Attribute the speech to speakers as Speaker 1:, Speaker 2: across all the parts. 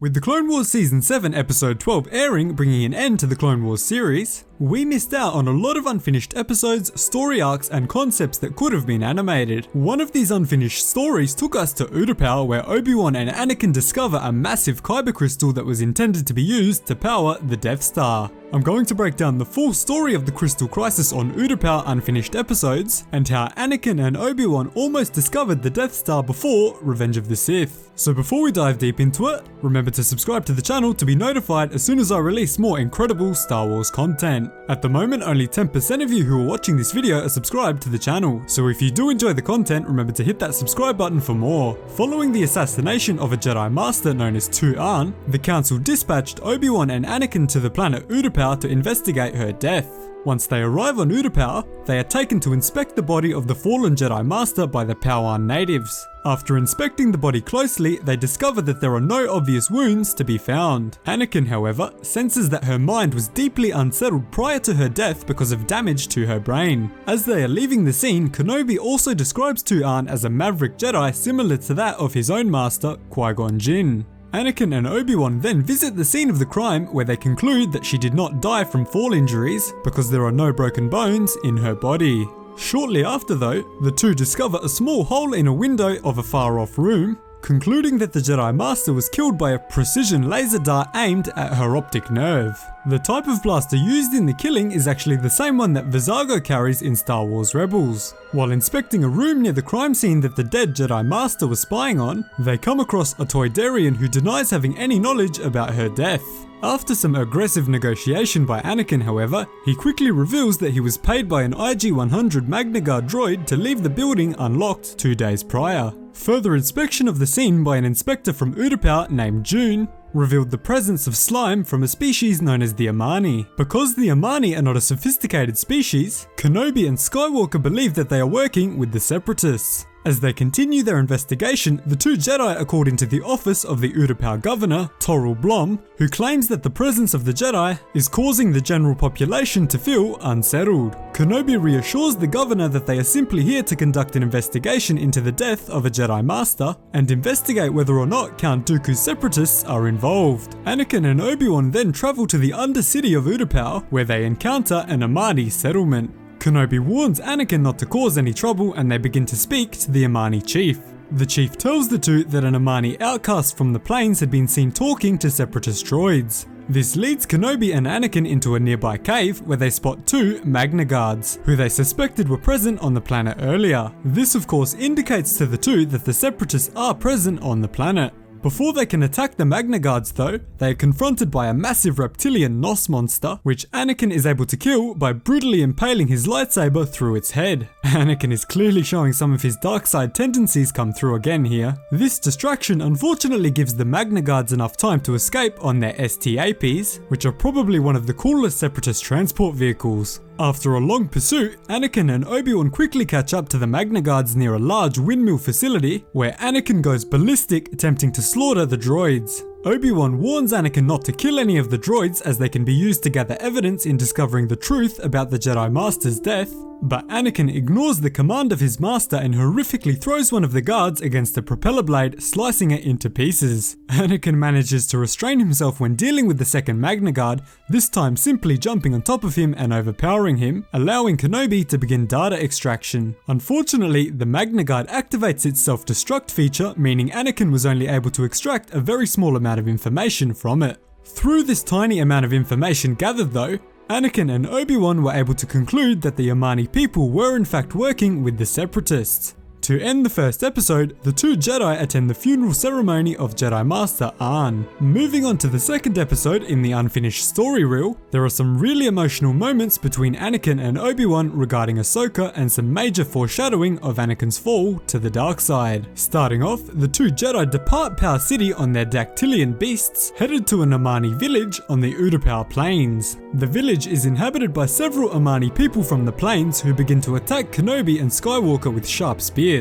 Speaker 1: With the Clone Wars Season 7 Episode 12 airing, bringing an end to the Clone Wars series, we missed out on a lot of unfinished episodes, story arcs, and concepts that could have been animated. One of these unfinished stories took us to Utapau, where Obi-Wan and Anakin discover a massive Kyber Crystal that was intended to be used to power the Death Star. I'm going to break down the full story of the Crystal Crisis on Utapau unfinished episodes, and how Anakin and Obi-Wan almost discovered the Death Star before Revenge of the Sith. So before we dive deep into it, remember to subscribe to the channel to be notified as soon as I release more incredible Star Wars content. At the moment, only 10% of you who are watching this video are subscribed to the channel, so if you do enjoy the content, remember to hit that subscribe button for more. Following the assassination of a Jedi Master known as Tu-An, the Council dispatched Obi-Wan and Anakin to the planet Utapau to investigate her death. Once they arrive on Utapau, they are taken to inspect the body of the fallen Jedi Master by the Pau'an natives. After inspecting the body closely, they discover that there are no obvious wounds to be found. Anakin, however, senses that her mind was deeply unsettled prior to her death because of damage to her brain. As they are leaving the scene, Kenobi also describes Tu-An as a maverick Jedi similar to that of his own master, Qui-Gon Jinn. Anakin and Obi-Wan then visit the scene of the crime, where they conclude that she did not die from fall injuries because there are no broken bones in her body. Shortly after though, the two discover a small hole in a window of a far-off room, concluding that the Jedi Master was killed by a precision laser dart aimed at her optic nerve. The type of blaster used in the killing is actually the same one that Vizago carries in Star Wars Rebels. While inspecting a room near the crime scene that the dead Jedi Master was spying on, they come across a Toydarian who denies having any knowledge about her death. After some aggressive negotiation by Anakin, however, he quickly reveals that he was paid by an IG-100 Magna Guard droid to leave the building unlocked 2 days prior. Further inspection of the scene by an inspector from Utapau named June revealed the presence of slime from a species known as the Amani. Because the Amani are not a sophisticated species, Kenobi and Skywalker believe that they are working with the Separatists. As they continue their investigation, the two Jedi are called into the office of the Utapau governor, Toril Blom, who claims that the presence of the Jedi is causing the general population to feel unsettled. Kenobi reassures the governor that they are simply here to conduct an investigation into the death of a Jedi Master, and investigate whether or not Count Dooku's Separatists are involved. Anakin and Obi-Wan then travel to the undercity of Utapau, where they encounter an Amani settlement. Kenobi warns Anakin not to cause any trouble, and they begin to speak to the Amani chief. The chief tells the two that an Amani outcast from the plains had been seen talking to Separatist droids. This leads Kenobi and Anakin into a nearby cave where they spot two Magna Guards, who they suspected were present on the planet earlier. This of course indicates to the two that the Separatists are present on the planet. Before they can attack the Magna Guards though, they are confronted by a massive reptilian Nos monster, which Anakin is able to kill by brutally impaling his lightsaber through its head. Anakin is clearly showing some of his dark side tendencies come through again here. This distraction unfortunately gives the Magna Guards enough time to escape on their STAPs, which are probably one of the coolest Separatist transport vehicles. After a long pursuit, Anakin and Obi-Wan quickly catch up to the Magna Guards near a large windmill facility, where Anakin goes ballistic, attempting to slaughter the droids. Obi-Wan warns Anakin not to kill any of the droids, as they can be used to gather evidence in discovering the truth about the Jedi Master's death, but Anakin ignores the command of his master and horrifically throws one of the guards against a propeller blade, slicing it into pieces. Anakin manages to restrain himself when dealing with the second Magna Guard, this time simply jumping on top of him and overpowering him, allowing Kenobi to begin data extraction. Unfortunately, the Magna Guard activates its self-destruct feature, meaning Anakin was only able to extract a very small amount of information from it. Through this tiny amount of information gathered though, Anakin and Obi-Wan were able to conclude that the Amani people were in fact working with the Separatists. To end the first episode, the two Jedi attend the funeral ceremony of Jedi Master Ahn. Moving on to the second episode in the unfinished story reel, there are some really emotional moments between Anakin and Obi-Wan regarding Ahsoka, and some major foreshadowing of Anakin's fall to the dark side. Starting off, the two Jedi depart Power City on their Dactylian beasts, headed to an Amani village on the Utapau plains. The village is inhabited by several Amani people from the plains, who begin to attack Kenobi and Skywalker with sharp spears.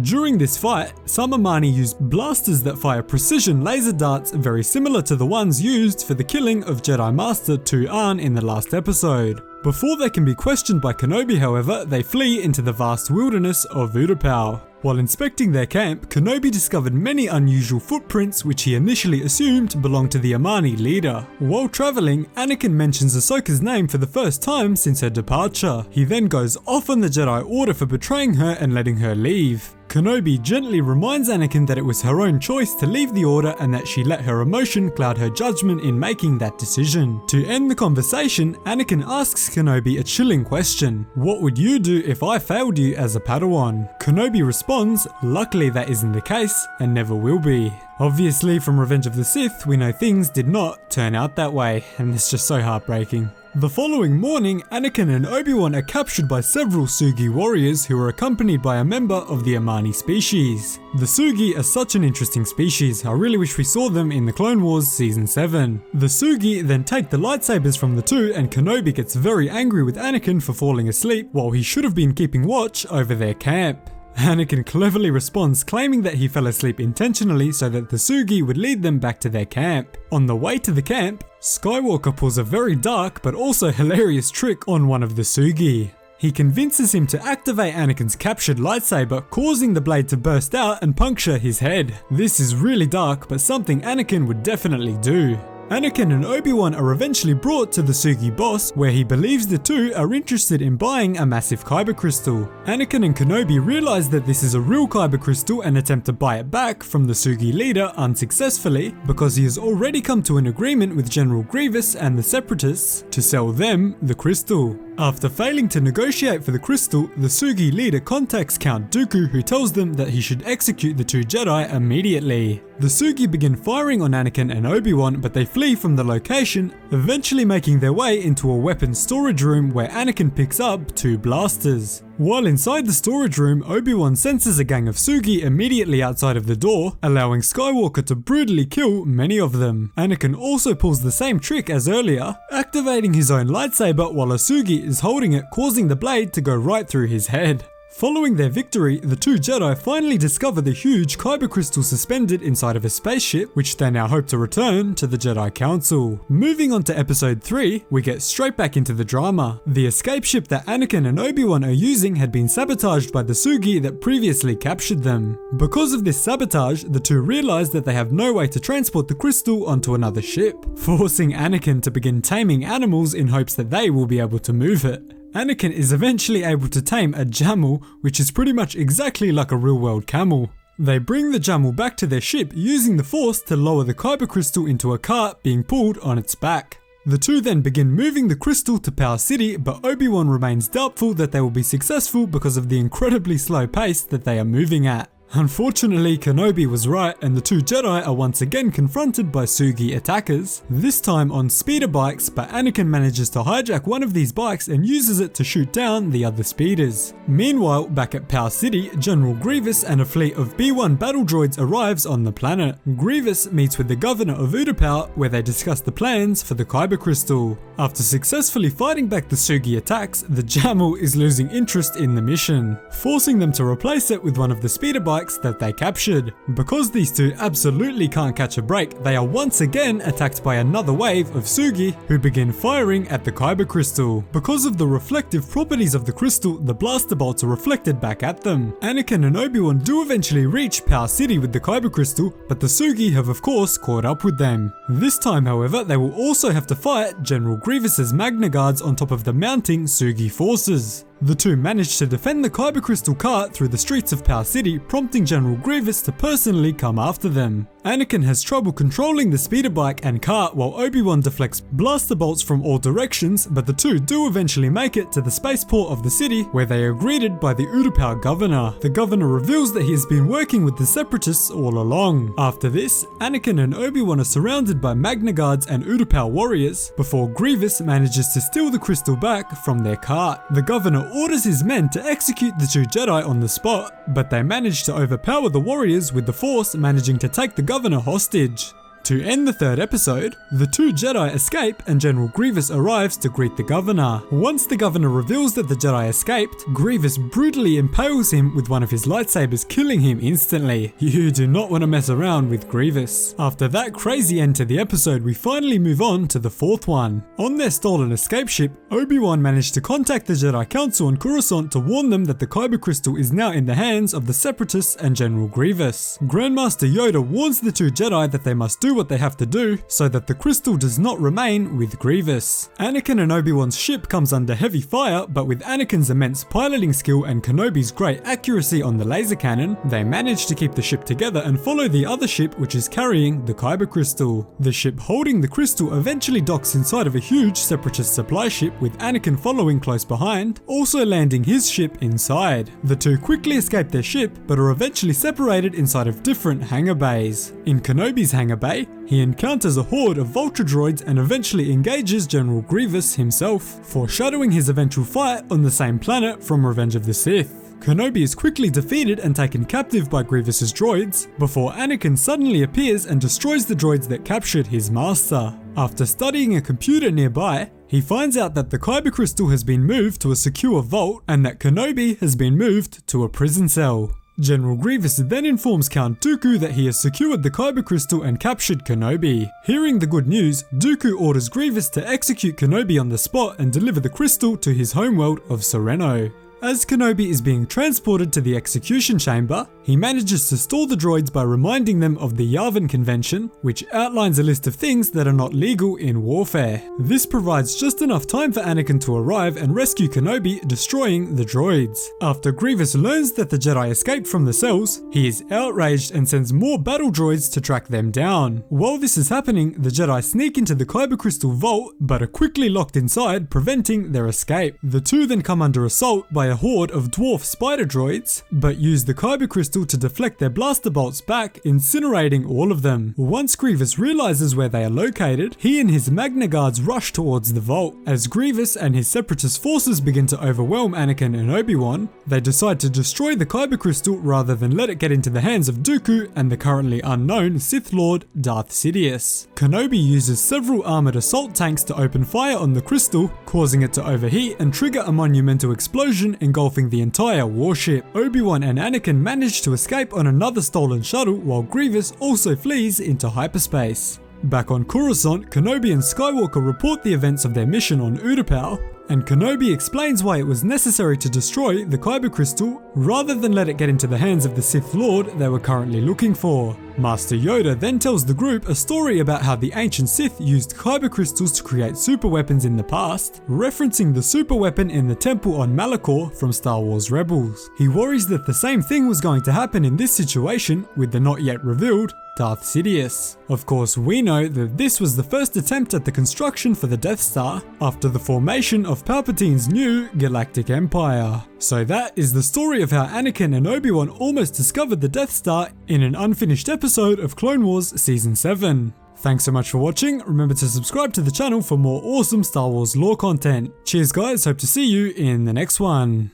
Speaker 1: During this fight, some Amani use blasters that fire precision laser darts very similar to the ones used for the killing of Jedi Master Tu-An in the last episode. Before they can be questioned by Kenobi, however, they flee into the vast wilderness of Utapau. While inspecting their camp, Kenobi discovered many unusual footprints which he initially assumed belonged to the Amani leader. While traveling, Anakin mentions Ahsoka's name for the first time since her departure. He then goes off on the Jedi Order for betraying her and letting her leave. Kenobi gently reminds Anakin that it was her own choice to leave the Order and that she let her emotion cloud her judgment in making that decision. To end the conversation, Anakin asks Kenobi a chilling question: "What would you do if I failed you as a Padawan?" Kenobi responds, "Luckily that isn't the case, and never will be." Obviously, from Revenge of the Sith, we know things did not turn out that way, and it's just so heartbreaking. The following morning, Anakin and Obi-Wan are captured by several Sugi warriors who are accompanied by a member of the Amani species. The Sugi are such an interesting species, I really wish we saw them in the Clone Wars Season 7. The Sugi then take the lightsabers from the two, and Kenobi gets very angry with Anakin for falling asleep while he should have been keeping watch over their camp. Anakin cleverly responds, claiming that he fell asleep intentionally so that the Sugi would lead them back to their camp. On the way to the camp, Skywalker pulls a very dark but also hilarious trick on one of the Sugi. He convinces him to activate Anakin's captured lightsaber, causing the blade to burst out and puncture his head. This is really dark, but something Anakin would definitely do. Anakin and Obi-Wan are eventually brought to the Sugi boss, where he believes the two are interested in buying a massive Kyber Crystal. Anakin and Kenobi realize that this is a real Kyber Crystal and attempt to buy it back from the Sugi leader unsuccessfully, because he has already come to an agreement with General Grievous and the Separatists to sell them the crystal. After failing to negotiate for the crystal, the Sugi leader contacts Count Dooku, who tells them that he should execute the two Jedi immediately. The Sugi begin firing on Anakin and Obi-Wan, but they flee from the location, eventually making their way into a weapons storage room where Anakin picks up two blasters. While inside the storage room, Obi-Wan senses a gang of Sugi immediately outside of the door, allowing Skywalker to brutally kill many of them. Anakin also pulls the same trick as earlier, activating his own lightsaber while a Sugi is holding it, causing the blade to go right through his head. Following their victory, the two Jedi finally discover the huge Kyber Crystal suspended inside of a spaceship, which they now hope to return to the Jedi Council. Moving on to episode 3, we get straight back into the drama. The escape ship that Anakin and Obi-Wan are using had been sabotaged by the Sugi that previously captured them. Because of this sabotage, the two realize that they have no way to transport the crystal onto another ship, forcing Anakin to begin taming animals in hopes that they will be able to move it. Anakin is eventually able to tame a Jamal, which is pretty much exactly like a real-world camel. They bring the Jamal back to their ship using the Force to lower the Kyber Crystal into a cart being pulled on its back. The two then begin moving the crystal to Power City, but Obi-Wan remains doubtful that they will be successful because of the incredibly slow pace that they are moving at. Unfortunately, Kenobi was right, and the two Jedi are once again confronted by Sugi attackers, this time on speeder bikes, but Anakin manages to hijack one of these bikes and uses it to shoot down the other speeders. Meanwhile, back at Power City, General Grievous and a fleet of B-1 battle droids arrives on the planet. Grievous meets with the governor of Utapau, where they discuss the plans for the Kyber Crystal. After successfully fighting back the Sugi attacks, the Jamal is losing interest in the mission, forcing them to replace it with one of the speeder bikes that they captured. Because these two absolutely can't catch a break, they are once again attacked by another wave of Sugi, who begin firing at the Kyber Crystal. Because of the reflective properties of the crystal, the blaster bolts are reflected back at them. Anakin and Obi-Wan do eventually reach Power City with the Kyber Crystal, but the Sugi have of course caught up with them. This time, however, they will also have to fight General Grievous's Magna Guards on top of the mounting Sugi forces. The two manage to defend the Kyber Crystal cart through the streets of Power City, prompting General Grievous to personally come after them. Anakin has trouble controlling the speeder bike and cart while Obi-Wan deflects blaster bolts from all directions, but the two do eventually make it to the spaceport of the city, where they are greeted by the Utapau governor. The governor reveals that he has been working with the Separatists all along. After this, Anakin and Obi-Wan are surrounded by Magna Guards and Utapau warriors, before Grievous manages to steal the crystal back from their cart. The governor orders his men to execute the two Jedi on the spot, but they manage to overpower the warriors with the Force, managing to take the governor hostage. To end the third episode, the two Jedi escape and General Grievous arrives to greet the governor. Once the governor reveals that the Jedi escaped, Grievous brutally impales him with one of his lightsabers, killing him instantly. You do not want to mess around with Grievous. After that crazy end to the episode, we finally move on to the fourth one. On their stolen escape ship, Obi-Wan managed to contact the Jedi Council on Coruscant to warn them that the Kyber Crystal is now in the hands of the Separatists and General Grievous. Grandmaster Yoda warns the two Jedi that they must do what they have to do so that the crystal does not remain with Grievous. Anakin and Obi-Wan's ship comes under heavy fire, but with Anakin's immense piloting skill and Kenobi's great accuracy on the laser cannon, they manage to keep the ship together and follow the other ship which is carrying the Kyber Crystal. The ship holding the crystal eventually docks inside of a huge Separatist supply ship with Anakin following close behind, also landing his ship inside. The two quickly escape their ship, but are eventually separated inside of different hangar bays. In Kenobi's hangar bay, he encounters a horde of Vulture droids and eventually engages General Grievous himself, foreshadowing his eventual fight on the same planet from Revenge of the Sith. Kenobi is quickly defeated and taken captive by Grievous's droids, before Anakin suddenly appears and destroys the droids that captured his master. After studying a computer nearby, he finds out that the Kyber Crystal has been moved to a secure vault and that Kenobi has been moved to a prison cell. General Grievous then informs Count Dooku that he has secured the Kyber Crystal and captured Kenobi. Hearing the good news, Dooku orders Grievous to execute Kenobi on the spot and deliver the crystal to his homeworld of Sereno. As Kenobi is being transported to the execution chamber, he manages to stall the droids by reminding them of the Yavin Convention, which outlines a list of things that are not legal in warfare. This provides just enough time for Anakin to arrive and rescue Kenobi, destroying the droids. After Grievous learns that the Jedi escaped from the cells, he is outraged and sends more battle droids to track them down. While this is happening, the Jedi sneak into the Kyber Crystal vault, but are quickly locked inside, preventing their escape. The two then come under assault by a horde of dwarf spider droids, but use the Kyber Crystal to deflect their blaster bolts back, incinerating all of them. Once Grievous realizes where they are located, he and his Magna Guards rush towards the vault. As Grievous and his Separatist forces begin to overwhelm Anakin and Obi-Wan, they decide to destroy the Kyber Crystal rather than let it get into the hands of Dooku and the currently unknown Sith Lord Darth Sidious. Kenobi uses several armored assault tanks to open fire on the crystal, causing it to overheat and trigger a monumental explosion engulfing the entire warship. Obi-Wan and Anakin manage to escape on another stolen shuttle, while Grievous also flees into hyperspace. Back on Coruscant, Kenobi and Skywalker report the events of their mission on Utapau, and Kenobi explains why it was necessary to destroy the Kyber Crystal rather than let it get into the hands of the Sith Lord they were currently looking for. Master Yoda then tells the group a story about how the ancient Sith used Kyber Crystals to create super weapons in the past, referencing the super weapon in the temple on Malachor from Star Wars Rebels. He worries that the same thing was going to happen in this situation with the not yet revealed Darth Sidious. Of course, we know that this was the first attempt at the construction for the Death Star after the formation of Palpatine's new Galactic Empire. So that is the story of how Anakin and Obi-Wan almost discovered the Death Star in an unfinished episode of Clone Wars Season 7. Thanks so much for watching. Remember to subscribe to the channel for more awesome Star Wars lore content. Cheers guys, hope to see you in the next one.